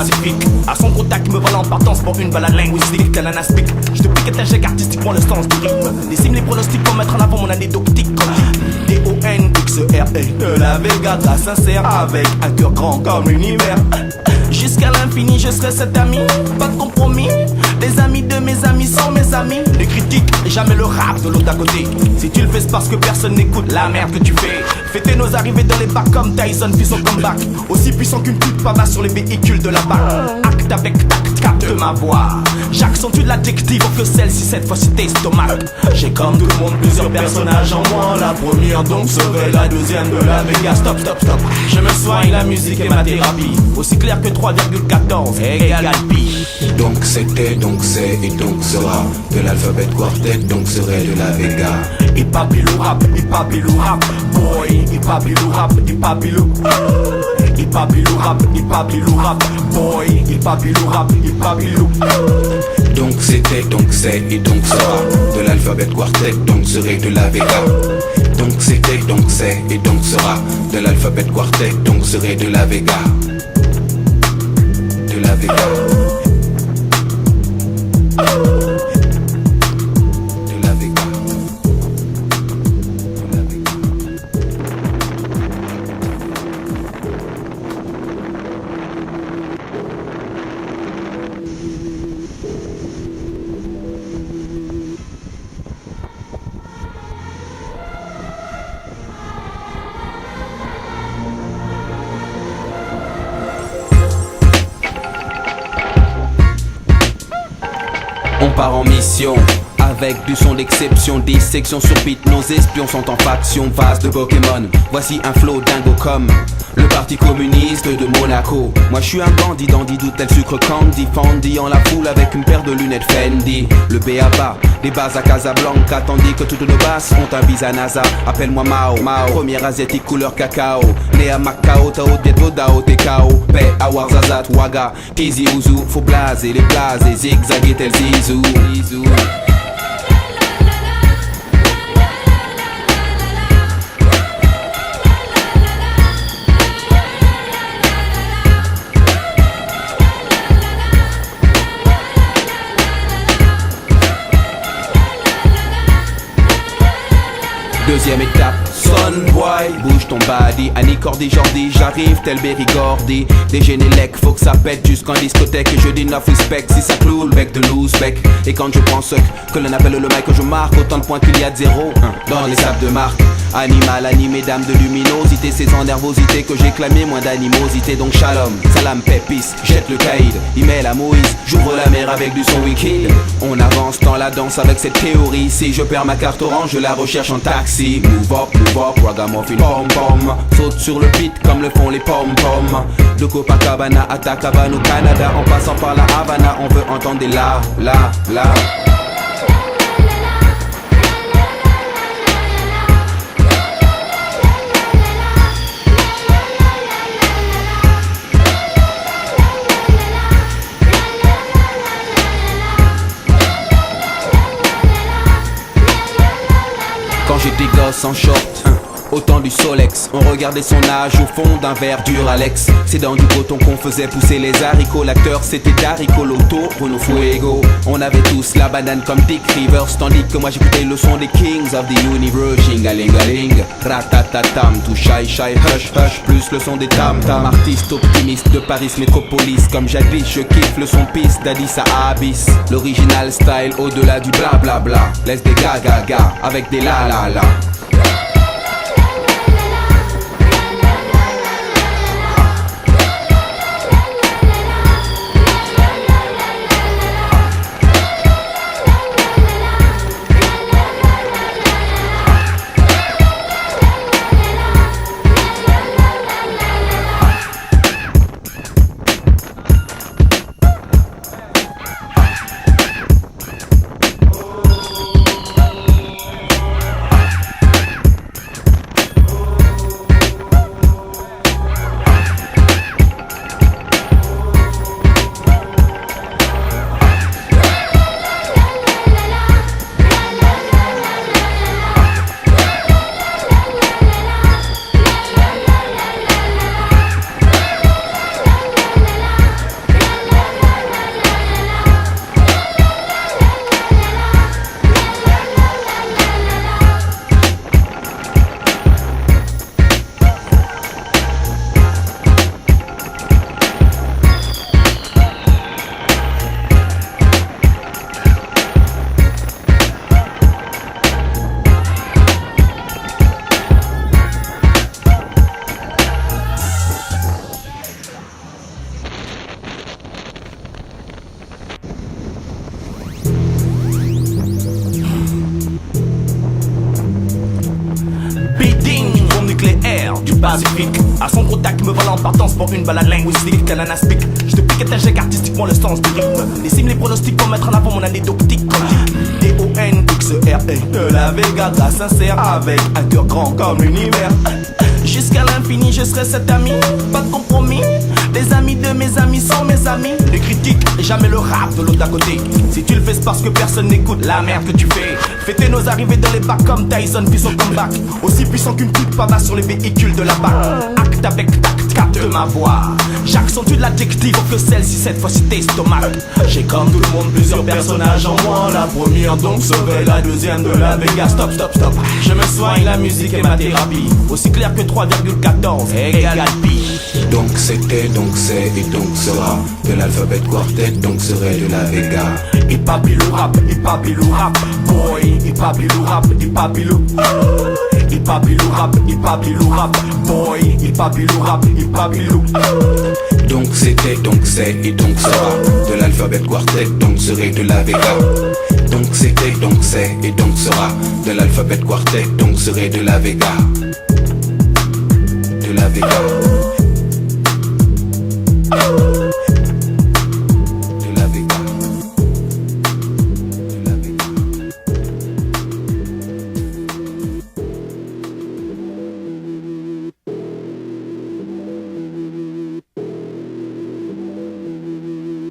pacifique. À son contact, me voilà en partance pour une balade linguistique. Tel un aspic, je te pique et t'injecte artistiquement le sens du rythme. Décime les pronostics pour mettre en avant mon anecdotique. D-O-N-X-R-E de la Vega, très sincère, avec un cœur grand comme l'univers. Jusqu'à l'infini, je serai cet ami, pas de compromis. Les amis de mes amis sont mes amis. Ne critique jamais le rap de l'autre à côté. Si tu le fais, c'est parce que personne n'écoute la merde que tu fais. Fêter nos arrivées dans les bacs comme Tyson puis son comeback. Aussi puissant qu'une pute pava sur les véhicules de la BAC. Acte avec tact, capte ma voix. J'accentue l'adjectif pour que celle-ci cette fois cite estomac. J'ai comme tout le monde plusieurs personnages en moi. La première donc serait la deuxième de la Vega. Stop, stop, stop. Je me soigne, la musique est ma thérapie. Aussi clair que 3,14 égale pi. Donc c'était, donc c'est et donc sera de l'alphabet quartet, donc serait de la Vega. Hip hop bilou rap, boy. Hip hop bilou rap, hip hop bilou. Hip hop bilou rap, boy. Hip hop bilou rap, hip hop bilou. Donc c'était, donc c'est et donc sera de l'alphabet quartet, donc serait de la Vega. Donc c'était, donc c'est et donc sera de l'alphabet quartet, donc serait de la Vega. De la Vega. On part en mission avec du son d'exception, dissection sur beat, nos espions sont en faction, vase de Pokémon. Voici un flow dingo comme le parti communiste de Monaco. Moi je suis un bandit dandy, d'où tel sucre candy, Fendi en la foule avec une paire de lunettes Fendi. Le B.A.B.A, des bases à Casablanca, tandis que toutes nos basses ont un visa NASA. Appelle-moi Mao, premier asiatique couleur cacao. Né à Macao, Tao, Dieto, Dao, Tekao. Paix, Awar, Zazat, Waga, Kizi, Ouzou. Faut blaser, les blaser, zigzaguer tel Zizou. Deuxième étape, son boy, bouge ton body, Annie Cordy Jordi, j'arrive tel Berry-Gordy. Des Génélec, faut que ça pète jusqu'en discothèque. Et je dis enough respect, si ça cloue le bec de loose bec. Et quand je prends ce que l'on appelle le mic que je marque, autant de points qu'il y a de zéro dans les sables de marque. Animal animé, dame de luminosité, c'est en nervosité que j'ai clamé moins d'animosité. Donc shalom, salam, pépis, jette le caïd, il met la Moïse, j'ouvre la mer avec du son wicked. On avance dans la danse avec cette théorie. Si je perds ma carte orange, je la recherche en taxi. Move up, ragamuffin, pom pom. Saute sur le beat comme le font les pom pom. De Copacabana à Tacabano, Canada, en passant par la Havana, on veut entendre des la. Quand j'étais gosse en short, au temps du Solex, on regardait son âge au fond d'un verre Duralex. C'est dans du coton qu'on faisait pousser les haricots. L'acteur c'était Darico Loto, Bruno Fuego. On avait tous la banane comme Dick Rivers, tandis que moi j'écoutais le son des Kings of the Universe. Jingalingaling, ratatatam, tout shy shy hush hush, plus le son des tam tam. Artiste optimiste de Paris métropolis, comme jadis je kiffe le son piste d'Addis à Abyss. L'original style au-delà du bla bla bla. Laisse des ga avec des la la la. pacifique. À son contact me voilà en partance pour une balade linguistique. Canana speak, je te pique et t'injecte artistiquement le sens du rythme. Décime les pronostics pour mettre en avant mon anecdotique. D-O-N-X-E-R-E de la Vega, gars sincère, avec un cœur grand comme l'univers. Jusqu'à l'infini je serai cet ami, pas de compromis. Les amis de mes amis sont mes amis. Ne critique jamais le rap de l'autre d'à côté. Si tu le fais c'est parce que personne n'écoute la merde que tu fais. Fêter nos arrivées dans les bacs comme Tyson puis son comeback. Aussi puissant qu'une petite pava sur les véhicules de la BAC. Acte avec tact, capte ma voix. J'accentue de l'adjectif pour que celle-ci cette fois cite estomac. J'ai comme tout le monde plusieurs personnages en moi. La première donc serait la deuxième de la Vega. Stop, stop, stop. Je me soigne, la musique est ma thérapie. Aussi clair que 3,14 égale pi. Donc c'était, donc c'est et donc sera de l'alphabet quartet, donc serait de la Vega. Hip hop rap, hip hop rap, boy. Hip hop rap, hip hop hip hop rap, hip hop rap, boy. Hip hop rap, hip hop. Donc c'était, donc c'est et donc sera de l'alphabet quartet, donc serait de la Vega. Donc c'était, donc c'est et donc sera de l'alphabet quartet, donc serait de la Vega. De la Vega.